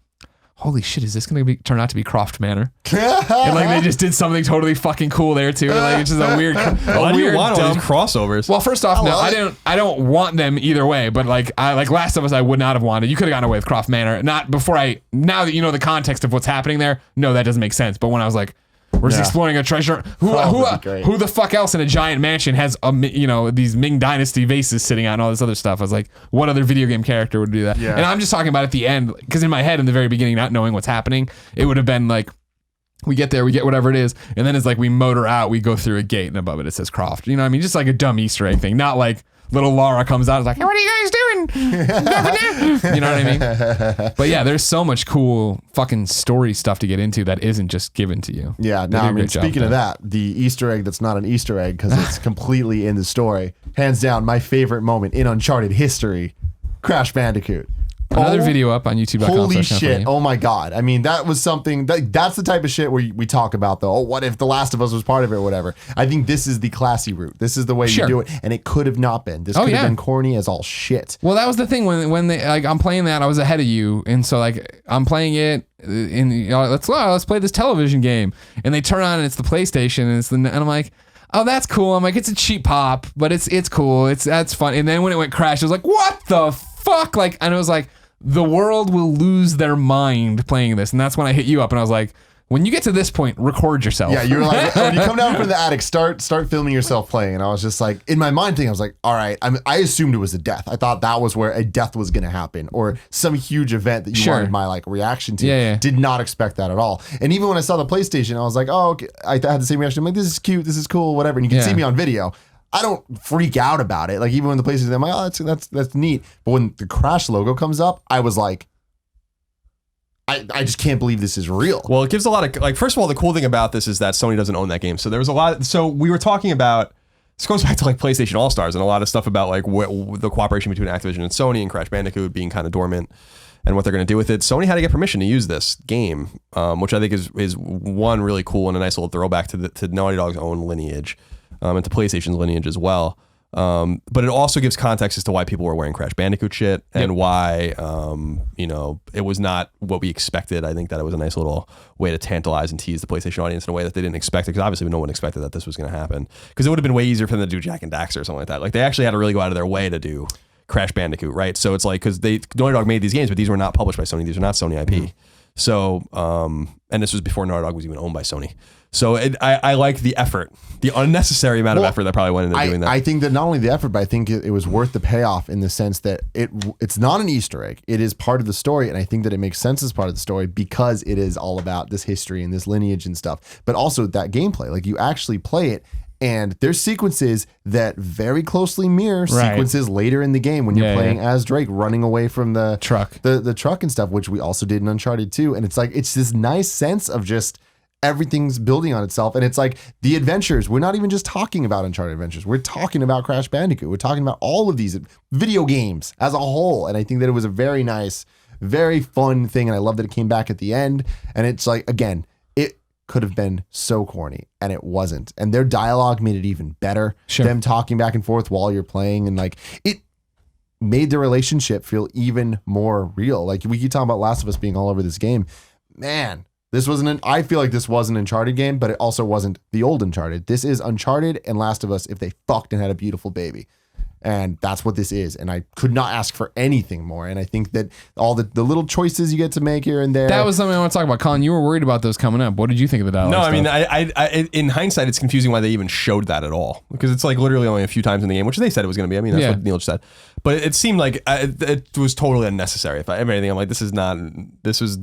holy shit, is this going to turn out to be Croft Manor? And like they just did something totally fucking cool there too. Like it's just a weird, why do you want all these crossovers? Well, first off, I don't want them either way. But like Last of Us, I would not have wanted. You could have gotten away with Croft Manor. Not before now that you know the context of what's happening there. No, that doesn't make sense. But when I was like, we're just exploring a treasure. Who the fuck else in a giant mansion has these Ming Dynasty vases sitting out and all this other stuff? I was like, what other video game character would do that? Yeah. And I'm just talking about at the end, because in my head in the very beginning, not knowing what's happening, it would have been like, we get there, we get whatever it is, and then it's like we motor out, we go through a gate, and above it says Croft. You know what I mean? Just like a dumb Easter egg thing, not like little Laura comes out and is like, hey, what are you guys doing? You know what I mean? But yeah, there's so much cool fucking story stuff to get into that isn't just given to you. Yeah, now, I mean, speaking of that, the Easter egg that's not an Easter egg because it's completely in the story, hands down, my favorite moment in Uncharted history, Crash Bandicoot. Another video up on YouTube.com. Holy shit. Oh my God. I mean, that was something that's the type of shit where we talk about though. Oh, what if The Last of Us was part of it or whatever? I think this is the classy route. This is the way you do it. And it could have not been. This could have been corny as all shit. Well, that was the thing when they like, I'm playing that, I was ahead of you. And so like I'm playing it and let's play this television game. And they turn on and it's the PlayStation and I'm like, oh, that's cool. I'm like, it's a cheap pop, but it's cool. That's fun. And then when it went Crash, it was like, what the fuck? Like, and it was like, the world will lose their mind playing this. And that's when I hit you up and I was like, when you get to this point, record yourself. Yeah, you were like, when you come down from the attic, start filming yourself playing. And I was just like, in my mind thing, I was like, all right, I assumed it was a death. I thought that was where a death was going to happen or some huge event that you wanted my like reaction to. Yeah. Did not expect that at all. And even when I saw the PlayStation, I was like, oh, okay. I had the same reaction. I'm like, this is cute. This is cool, whatever. And you can see me on video. I don't freak out about it. Like even when the PlayStation, I'm like, oh, that's neat. But when the Crash logo comes up, I was like, I just can't believe this is real. Well, it gives a lot of, like, first of all, the cool thing about this is that Sony doesn't own that game. So there was a lot. So we were talking about, this goes back to like PlayStation All-Stars and a lot of stuff about like the cooperation between Activision and Sony and Crash Bandicoot being kind of dormant and what they're going to do with it. Sony had to get permission to use this game, which I think is one really cool and a nice little throwback to Naughty Dog's own lineage and to PlayStation's lineage as well. But it also gives context as to why people were wearing Crash Bandicoot shit and why, it was not what we expected. I think that it was a nice little way to tantalize and tease the PlayStation audience in a way that they didn't expect it, because obviously no one expected that this was going to happen, because it would have been way easier for them to do Jak and Daxter or something like that. Like they actually had to really go out of their way to do Crash Bandicoot, right? So it's like, because Naughty Dog made these games, but these were not published by Sony. These are not Sony IP. Mm-hmm. So, and this was before Naughty Dog was even owned by Sony. So I like the effort, the unnecessary amount of effort that probably went into doing that. I think that not only the effort, but I think it was worth the payoff in the sense that it's not an Easter egg. It is part of the story, and I think that it makes sense as part of the story because it is all about this history and this lineage and stuff. But also that gameplay, like you actually play it, and there's sequences that very closely mirror sequences later in the game when you're playing as Drake running away from the truck, the truck and stuff, which we also did in Uncharted 2. And it's like it's this nice sense of just everything's building on itself. And it's like the adventures, we're not even just talking about Uncharted adventures. We're talking about Crash Bandicoot. We're talking about all of these video games as a whole. And I think that it was a very nice, very fun thing. And I love that it came back at the end. And it's like, again, could have been so corny, and it wasn't. And their dialogue made it even better. Sure. Them talking back and forth while you're playing, and like it made the relationship feel even more real. Like we keep talking about Last of Us being all over this game. Man, this wasn't I feel like this was an Uncharted game, but it also wasn't the old Uncharted. This is Uncharted and Last of Us if they fucked and had a beautiful baby. And that's what this is. And I could not ask for anything more. And I think that all the little choices you get to make here and there. That was something I want to talk about. Colin, you were worried about those coming up. What did you think of the dialogue? No, I stuff? mean, I in hindsight, it's confusing why they even showed that at all. Because it's like literally only a few times in the game, which they said it was going to be. I mean, that's what Neil just said. But it seemed like it was totally unnecessary. If anything, I'm like, this was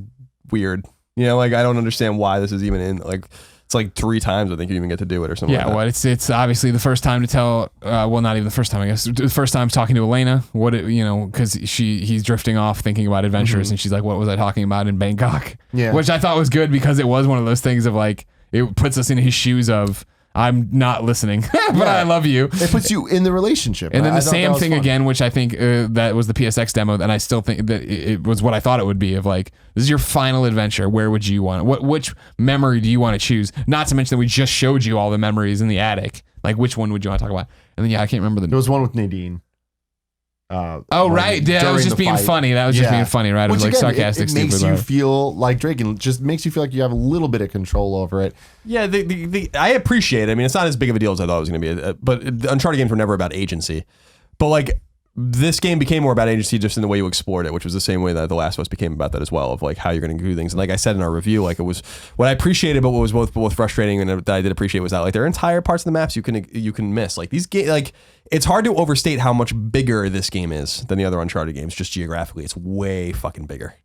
weird. You know, like I don't understand why this is even in like. It's like 3 times I think you even get to do it or something. Yeah, like that. well, it's obviously the first time to tell. Well, not even the first time, I guess. The first time talking to Elena. Because he's drifting off thinking about adventures, and she's like, "What was I talking about in Bangkok?" Yeah, which I thought was good because it was one of those things of like it puts us in his shoes of I'm not listening, but I love you. It puts you in the relationship. And then the Sam thing again, which I think that was the PSX demo, and I still think that it was what I thought it would be of like, this is your final adventure. Where would you want it? Which memory do you want to choose? Not to mention that we just showed you all the memories in the attic. Like, which one would you want to talk about? And then, I can't remember There was one with Nadine. Right. Yeah, that was just being funny. That was just being funny, right? It was like sarcastic, it makes stupid. You feel like Drake, and just makes you feel like you have a little bit of control over it. Yeah, I appreciate it. I mean, it's not as big of a deal as I thought it was going to be. But the Uncharted games were never about agency. But like, this game became more about agency just in the way you explored it, which was the same way that The Last of Us became about that as well, of like how you're going to do things. And like I said in our review, like it was what I appreciated, but what was both frustrating and that I did appreciate was that like there are entire parts of the maps you can miss. Like these games, like it's hard to overstate how much bigger this game is than the other Uncharted games. Just geographically, it's way fucking bigger.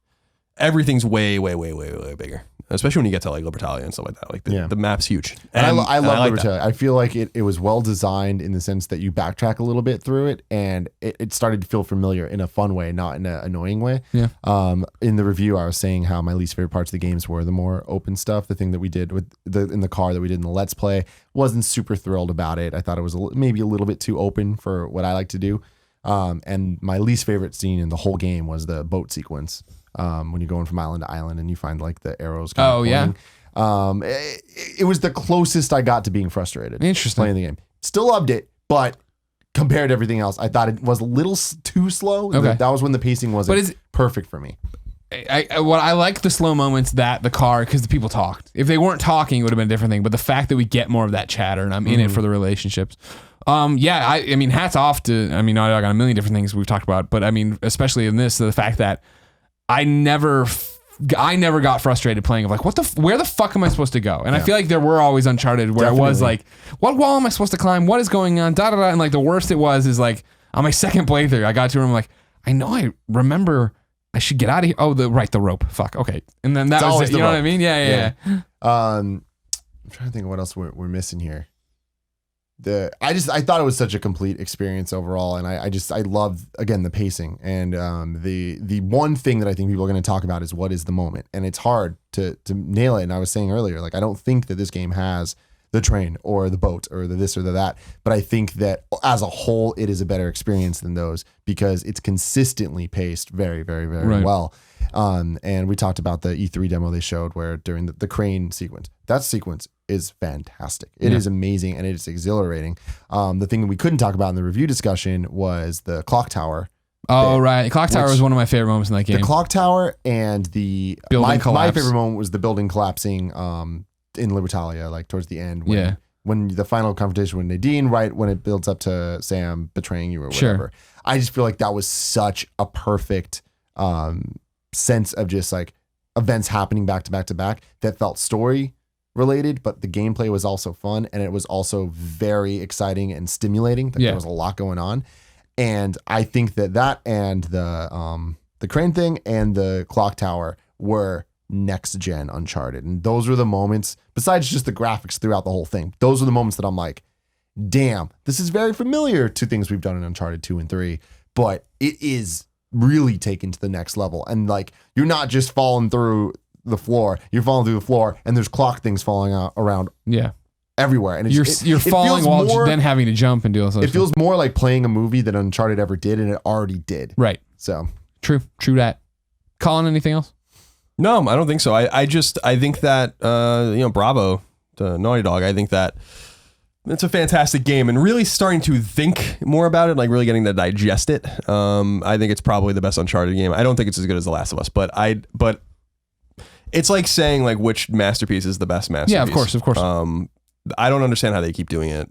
Everything's way bigger. Especially when you get to like Libertalia and stuff like that. Like the map's huge. And I love Libertalia. I feel like it was well designed in the sense that you backtrack a little bit through it, and it started to feel familiar in a fun way, not in an annoying way. Yeah. In the review, I was saying how my least favorite parts of the games were the more open stuff. The thing that we did with in the car that we did in the Let's Play, wasn't super thrilled about it. I thought it was maybe a little bit too open for what I like to do. And my least favorite scene in the whole game was the boat sequence. When you're going from island to island and you find like the arrows. It was the closest I got to being frustrated. Interesting. Playing the game. Still loved it, but compared to everything else, I thought it was a little too slow. Okay. That was when the pacing wasn't perfect for me. I like the slow moments that the car, because the people talked. If they weren't talking, it would have been a different thing. But the fact that we get more of that chatter, and I'm in it for the relationships. I mean, hats off to, I mean, I got a million different things we've talked about, but I mean, especially in this, the fact that I never got frustrated playing of like, where the fuck am I supposed to go? And I feel like there were always Uncharted where it was like, what wall am I supposed to climb? What is going on? And like the worst it was is like on my second playthrough, I got to where I'm like, I remember I should get out of here. Oh, the rope. Fuck. Okay. And then that was it. You know what I mean? Yeah. I'm trying to think of what else we're missing here. I thought it was such a complete experience overall, and I love again the pacing, and the one thing that I think people are going to talk about is what is the moment, and it's hard to nail it. And I was saying earlier, like I don't think that this game has the train or the boat or the this or the that, but I think that as a whole it is a better experience than those because it's consistently paced very well. And we talked about the E3 demo they showed where during the crane sequence, that sequence is fantastic. It is amazing and it is exhilarating. The thing that we couldn't talk about in the review discussion was the clock tower. Oh, right. Clock tower was one of my favorite moments in that game. The clock tower and the building collapse. My favorite moment was the building collapsing in Libertalia, like towards the end. When the final confrontation with Nadine, right when it builds up to Sam betraying you or whatever. Sure. I just feel like that was such a perfect sense of just like events happening back to back to back that felt story related, but the gameplay was also fun and it was also very exciting and stimulating. There was a lot going on, and I think that and the crane thing and the clock tower were next gen Uncharted, and those were the moments. Besides just the graphics throughout the whole thing, those are the moments that I'm like, damn, this is very familiar to things we've done in Uncharted 2 and 3, but it is really taken to the next level. And like, you're not just falling through the floor, you're falling through the floor and there's clock things falling out around everywhere. And you're falling while then having to jump and do all sorts. It feels more like playing a movie than Uncharted ever did, and it already did. Right. So true that. Colin, anything else? No, I don't think so. I think that bravo to Naughty Dog. I think that it's a fantastic game, and really starting to think more about it, like really getting to digest it. I think it's probably the best Uncharted game. I don't think it's as good as The Last of Us, but it's like saying like which masterpiece is the best masterpiece. Yeah, of course. I don't understand how they keep doing it.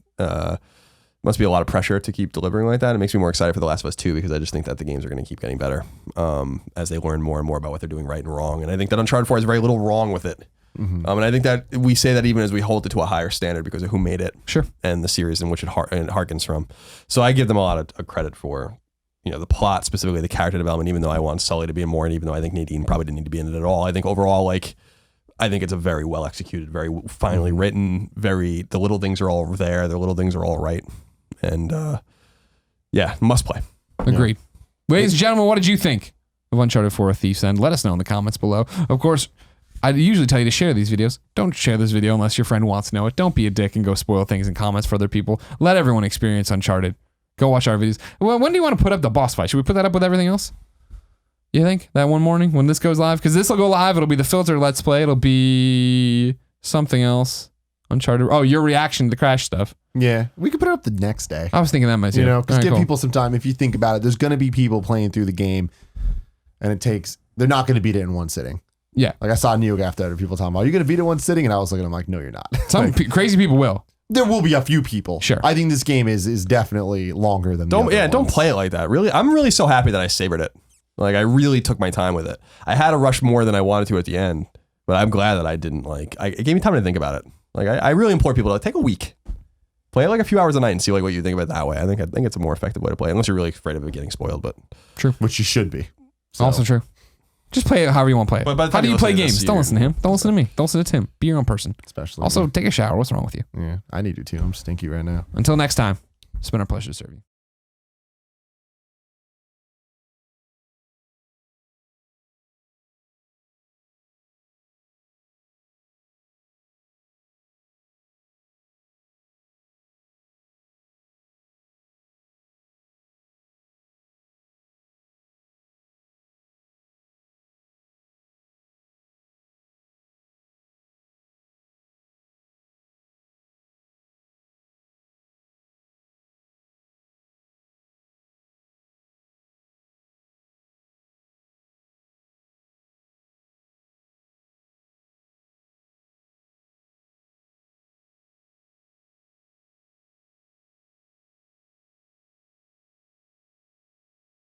Must be a lot of pressure to keep delivering like that. It makes me more excited for The Last of Us 2 because I just think that the games are going to keep getting better as they learn more and more about what they're doing right and wrong. And I think that Uncharted 4 has very little wrong with it. And I think that we say that even as we hold it to a higher standard because of who made it, sure, and the series in which it harkens from. So I give them a lot of credit for, the plot, specifically the character development. Even though I want Sully to be in more, and even though I think Nadine probably didn't need to be in it at all, I think overall, I think it's a very well executed, very finely written. The little things are all there. The little things are all right, and must play. Agreed. Yeah. Ladies and gentlemen, what did you think of Uncharted 4: Thief's End? Let us know in the comments below. Of course, I usually tell you to share these videos. Don't share this video unless your friend wants to know it. Don't be a dick and go spoil things in comments for other people. Let everyone experience Uncharted. Go watch our videos. Well, when do you want to put up the boss fight? Should we put that up with everything else? You think? That one morning when this goes live? Because this will go live. It'll be the filter Let's Play. It'll be something else. Uncharted. Oh, your reaction to the Crash stuff. Yeah. We could put it up the next day. I was thinking that might be. Because give people some time. If you think about it, there's going to be people playing through the game and they're not going to beat it in one sitting. Yeah. Like I saw Neo after other people talking about, are you going to beat it one sitting? And I was looking, I'm like, no, you're not. Some crazy people will. There will be a few people. Sure. I think this game is definitely longer than don't play it like that. Really, I'm really so happy that I savored it. Like I really took my time with it. I had to rush more than I wanted to at the end, but I'm glad that I didn't. It gave me time to think about it. Like I really implore people to take a week, play it like a few hours a night, and see like what you think of it that way. I think it's a more effective way to play, unless you're really afraid of it getting spoiled. But true, which you should be. So. Also true. Just play it however you want to play it. How do you play games? Don't listen to him. Don't listen to me. Don't listen to Tim. Be your own person. Especially. Also, take a shower. What's wrong with you? Yeah, I need to too. I'm stinky right now. Until next time, it's been our pleasure to serve you.